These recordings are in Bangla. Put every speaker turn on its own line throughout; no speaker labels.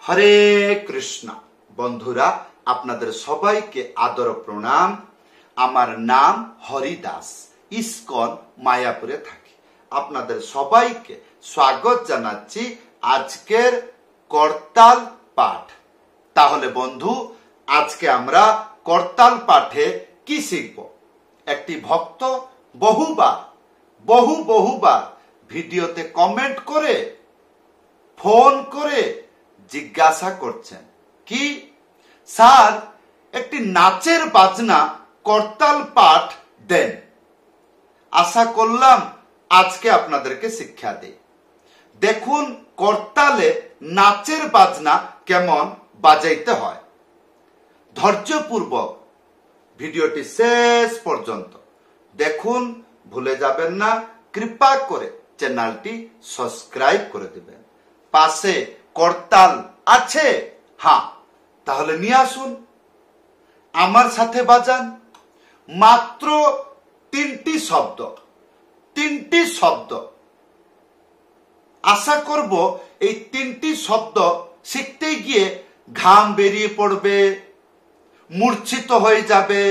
হরে কৃষ্ণ। বন্ধুরা, আপনাদের সবাইকে আদর প্রণাম। আমার নাম হরিদাস, ইস্কন মায়াপুরে থাকি। আপনাদের সবাইকে স্বাগত জানাচ্ছি আজকের করতাল পাঠ। তাহলে বন্ধু, আজকে আমরা করতাল পাঠে কি শিখব? একটি ভক্ত বহুবার ভিডিওতে কমেন্ট করে, ফোন করে জিজ্ঞাসা করছেন কি, স্যার একটি নাচের বাজনা করতাল পাঠ দেন। আশা করলাম আজকে আপনাদেরকে শিক্ষা দেই। দেখুন করতালে নাচের বাজনা কেমন বাজাইতে হয়। ধৈর্যপূর্বক ভিডিওটি শেষ পর্যন্ত দেখুন, ভুলে যাবেন না কৃপা করে চ্যানেলটি সাবস্ক্রাইব করে দিবেন। পাশে করতাল আছে? হ্যাঁ, তাহলে নিয়ে আসুন, আমার সাথে বাজান। মাত্র তিনটি শব্দ। আশা করব এই তিনটি শব্দ শিখতে গিয়ে ঘাম বেরিয়ে পড়বে, মূর্ছিত হয়ে যাবে,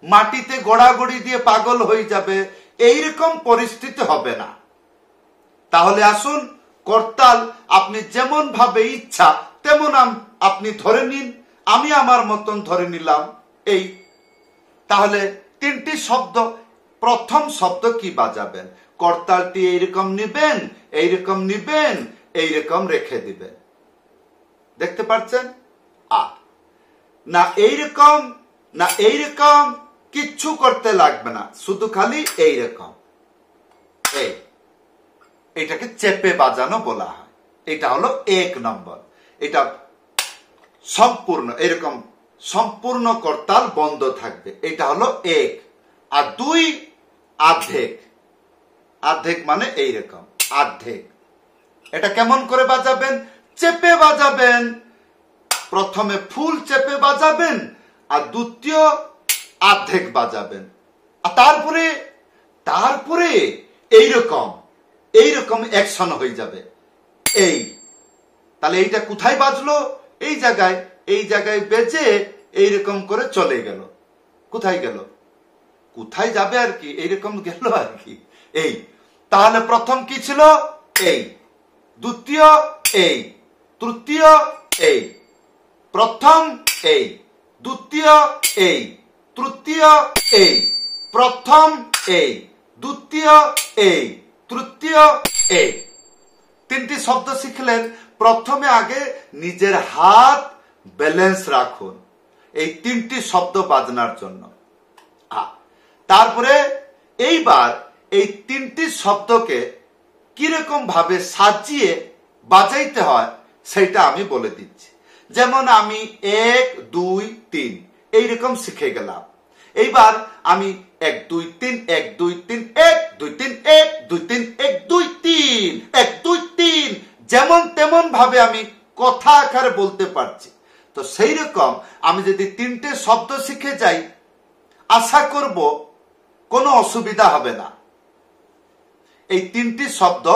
মাটিতে গড়াগড়ি দিয়ে পাগল হয়ে যাবে, এইরকম পরিস্থিতি হবে না। তাহলে আসুন, করতাল আপনি যেমন ভাবে ইচ্ছা তেমন আপনি ধরে নিন, আমি আমার মতন ধরে নিলাম। এই তাহলে তিনটি শব্দ। প্রথম শব্দ কি বাজাবেন? করতালটি এইরকম নিবেন, এইরকম নিবেন, এইরকম রেখে দিবেন। দেখতে পাচ্ছেন? না এইরকম না এইরকম, কিচ্ছু করতে লাগবে না, শুধু খালি এইরকম। এটাকে চেপে বাজানো বলা হয়। এটা হলো 1 নম্বর। এটা সম্পূর্ণ এরকম সম্পূর্ণ করতাল বন্ধ থাকবে। এটা হলো 1। আর 2 আর্ধেক মানে এইরকম আর্ধেক। এটা কেমন করে বাজাবেন? চেপে বাজাবেন। প্রথমে ফুল চেপে বাজাবেন, আর দ্বিতীয় আর্ধেক বাজাবেন। আর তারপরে এইরকম অ্যাকশন হয়ে যাবে। তাহলে এইটা কোথায় বাজলো? এই জায়গায় বেজে এইরকম করে চলে গেল। কোথায় গেল? কোথায় যাবে আর কি, এইরকম গেল আর কি। তাহলে প্রথম কি ছিল? দ্বিতীয় তৃতীয় প্রথম দ্বিতীয় তৃতীয় প্রথম দ্বিতীয় তৃতীয়। তিনটি শব্দ শিখলেন। প্রথমে আগে নিজের হাত ব্যালেন্স রাখুন এই তিনটি শব্দ বাজনার জন্য। তারপরে এইবার এই তিনটি শব্দকে কিরকম ভাবে সাজিয়ে বাজাইতে হয় সেটা আমি বলে দিচ্ছি। যেমন আমি 1 2 3 এইরকম শিখে গেলাম। এইবার আমি 1 2 3 1 2 3 1 2 3 1 2 3 1 2 3 1 2 3 যেমন তেমন ভাবে আমি কথা আকারে বলতে পারছি। তো সেই রকম আমি যদি তিনটে শব্দ শিখে যাই, আশা করব কোনো অসুবিধা হবে না। এই তিনটি শব্দ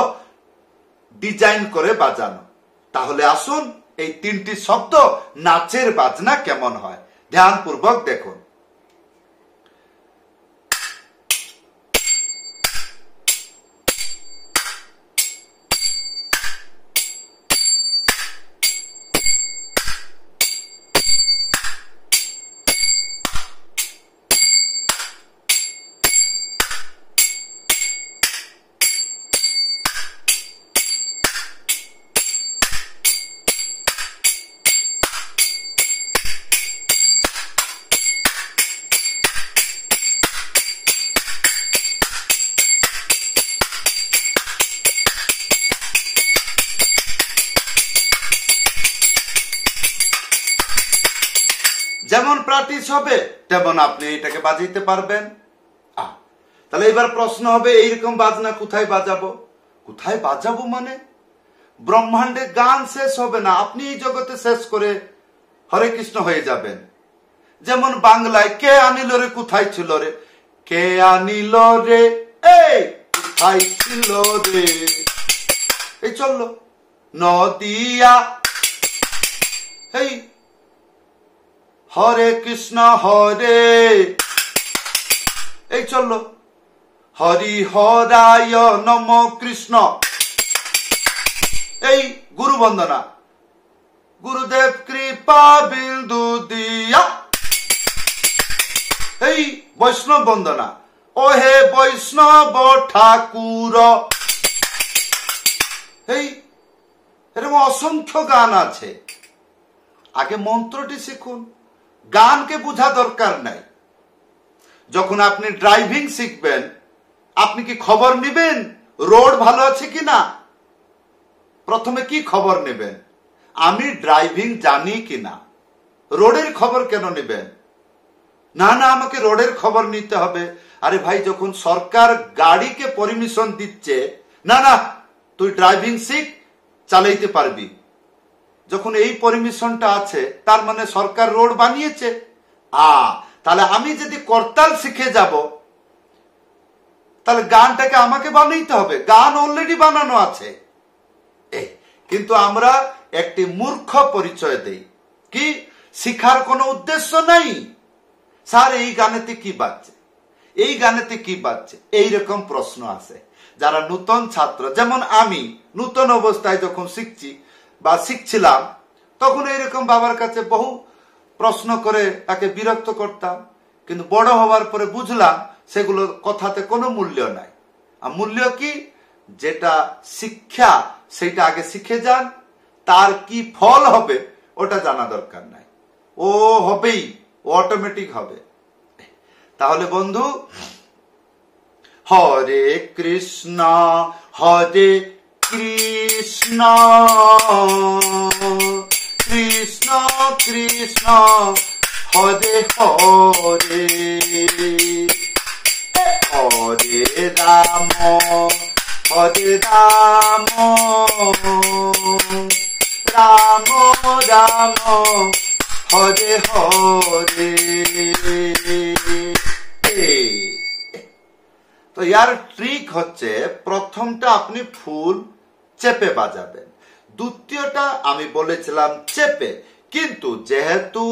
ডিজাইন করে বাজানো। তাহলে আসুন, এই তিনটি শব্দ নাচের বাজনা কেমন হয় ধ্যানপূর্বক দেখুন। যেমন প্র্যাকটিস হবে তেমন আপনি এটাকে বাজাইতে পারবেন। তাহলে এবার প্রশ্ন হবে, এইরকম বাজনা কোথায় বাজাবো? মানে ব্রহ্মাণ্ডে গান শেষ হবে না, আপনি এই জগতে শেষ করে হরে কৃষ্ণ হয়ে যাবেন। যেমন বাংলায় কে আনিল রে কোথায় ছিল রে, কে আনিল রে কোথায় ছিল রে, এই চললো। নদিয়া এই হরে কৃষ্ণ হরে, এই চললো হরি হরায় নম কৃষ্ণ, এই গুরু বন্দনা, গুরুদেব কৃপা বিন্দু দিয়া, এই বৈষ্ণব বন্দনা, ও হে বৈষ্ণব ঠাকুর, এই এরকম অসংখ্য গান আছে। আগে মন্ত্রটি শিখুন, গানকে বোঝা দরকার নাই। যখন আপনি ড্রাইভিং শিখবেন, আপনি কি খবর নেবেন রোড ভালো আছে কিনা? প্রথমে কি খবর নেবেন? আমি ড্রাইভিং জানি কিনা। রোডের খবর কেন নেবেন? না না, আমাকে রোডের খবর নিতে হবে। আরে ভাই, যখন সরকার গাড়িকে পারমিশন দিচ্ছে, না না তুই ড্রাইভিং শিখ, চালাইতে পারবি, যখন এই পারমিশনটা আছে, তার মানে সরকার রোড বানিয়েছে। তাহলে আমি যদি করতাল শিখে যাব, তাহলে গানটাকে আমাকে বানাইতে হবে। গান অলরেডি বানানো আছে। কিন্তু আমরা একটি মূর্খ পরিচয় দেই, কি শিখার কোনো উদ্দেশ্য নাই। স্যার এই গানেতে কি বাজছে, এই গানেতে কি বাজছে, এইরকম প্রশ্ন আসে। যারা নূতন ছাত্র, যেমন আমি নূতন অবস্থায় যখন শিখছি বা শিখছিলাম, তখন এইরকম বাবার কাছে বহু প্রশ্ন করে তাকে বিরক্ত করতাম। কিন্তু বড় হওয়ার পরে বুঝলাম সেগুলো কথাতে কোনো মূল্য নাই। আর মূল্য কি? যেটা শিক্ষা সেটা আগে শিখে যান, তার কি ফল হবে ওটা জানা দরকার নাই। ও হবেই, ও অটোমেটিক হবে। তাহলে বন্ধু, হরে কৃষ্ণ কৃষ্ণ কৃষ্ণ কৃষ্ণ হরে হরে, হরে রাম রাম রাম হরে হরে। তো ইয়ার ট্রিক হচ্ছে, প্রথমটা আপনি ফুল চেপে বাজাবেন, দ্বিতীয়টা আমি বলেছিলাম চেপে, কিন্তু যেহেতু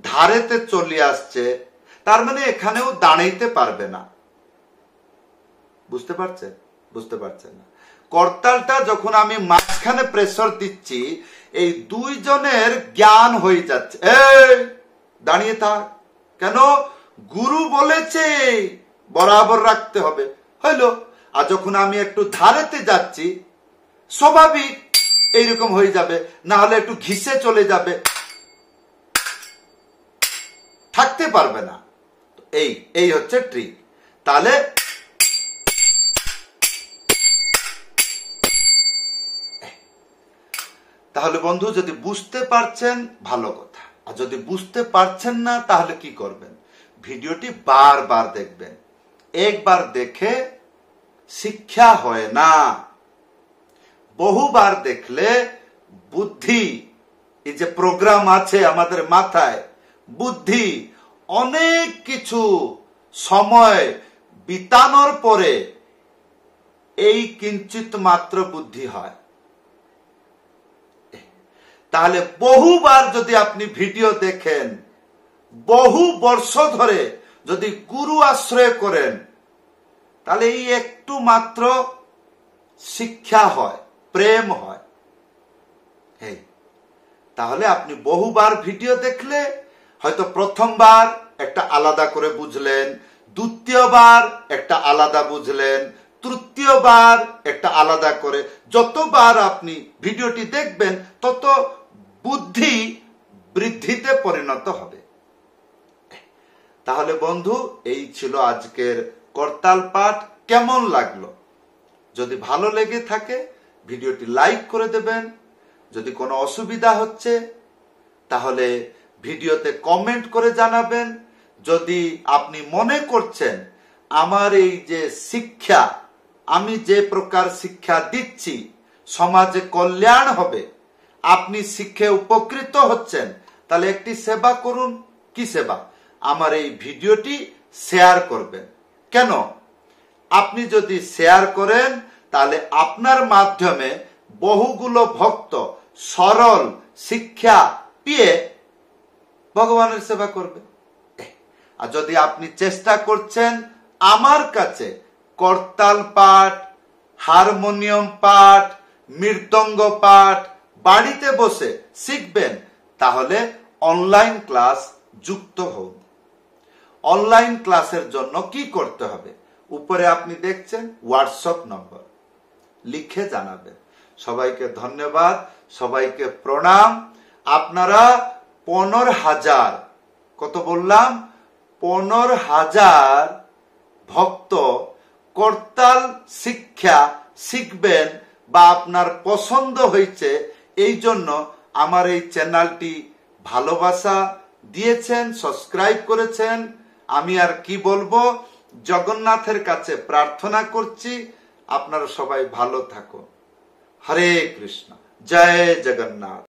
ধারেতে চলে আসছে, তার মানে এখানেও দাঁড়াইতে পারবে না। বুঝতে পারছেন? বুঝতে পারছেন না? করতালটা যখন আমি মাঝখানে প্রেসার দিচ্ছি, এই দুইজনের জ্ঞান হয়ে যাচ্ছে, এই দাঁড়িয়ে থাক। কেন? গুরু বলেছে বরাবর রাখতে হবে, হইলো। আর যখন আমি একটু ধারেতে যাচ্ছি, স্বাভাবিক এইরকম হয়ে যাবে, না হলে একটু ঘিসে চলে যাবে, থাকতে পারবে না। এই হচ্ছে ট্রিক। তাহলে তাহলে বন্ধু, যদি বুঝতে পারছেন ভালো কথা, আর যদি বুঝতে পারছেন না তাহলে কি করবেন? ভিডিওটি বারবার দেখবেন। একবার দেখে শিক্ষা হয় না, বহুবার দেখলে বুদ্ধি, এই যে প্রোগ্রাম আছে আমাদের মাথায়, বুদ্ধি অনেক কিছু সময় বিতানোর পরে এই কিঞ্চিত মাত্র বুদ্ধি হয়। তাহলে বহুবার যদি আপনি ভিডিও দেখেন, বহু বর্ষ ধরে যদি গুরু আশ্রয় করেন, তাহলে এই একটু মাত্র শিক্ষা হয়, প্রেম হয়। তাহলে আপনি বহুবার ভিডিও দেখলে হয়তো প্রথমবার একটা আলাদা করে বুঝলেন, দ্বিতীয়বার একটা আলাদা বুঝলেন, তৃতীয়বার একটা আলাদা করে। যতবার আপনি ভিডিওটি দেখবেন, তত বুদ্ধি বৃদ্ধিতে পরিণত হবে। তাহলে বন্ধু, এই ছিল আজকের করতাল পাঠ। কেমন লাগলো? যদি ভালো লেগে থাকে ভিডিওটি লাইক করে দেবেন। যদি কোনো অসুবিধা হচ্ছে তাহলে ভিডিওতে কমেন্ট করে জানাবেন। যদি আপনি মনে করছেন আমার এই যে শিক্ষা, আমি যে প্রকার শিক্ষা দিচ্ছি সমাজে কল্যাণ হবে, আপনি শিখে উপকৃত হচ্ছেন, তাহলে একটি সেবা করুন। কি সেবা? আমার এই ভিডিওটি শেয়ার করবেন। কেন? আপনি যদি শেয়ার করেন, তাহলে আপনার মাধ্যমে বহুগুলো ভক্ত সরল শিক্ষা পেয়ে ভগবানের সেবা করবে। আর যদি আপনি চেষ্টা করছেন আমার কাছে করতাল পাঠ, হারমোনিয়াম পাঠ, মৃদঙ্গ পাঠ বাড়িতে বসে শিখবেন, তাহলে অনলাইন ক্লাস যুক্ত হন। অনলাইন ক্লাসের জন্য কি করতে হবে? উপরে আপনি দেখছেন হোয়াটসঅ্যাপ নম্বর, লিখে জানাবেন। সবাইকে ধন্যবাদ, সবাইকে প্রণাম। আপনারা 15,000, কত বললাম, 15,000 ভক্ত করতাল শিক্ষা শিখবেন বা আপনার পছন্দ হয়েছে, এই জন্য আমার এই চ্যানেলটি ভালোবাসা দিয়েছেন, সাবস্ক্রাইব করেছেন। আমি আর কি বলবো, জগন্নাথের কাছে প্রার্থনা করছি আপনারা সবাই ভালো থাকুন। হরে কৃষ্ণ, জয় জগন্নাথ।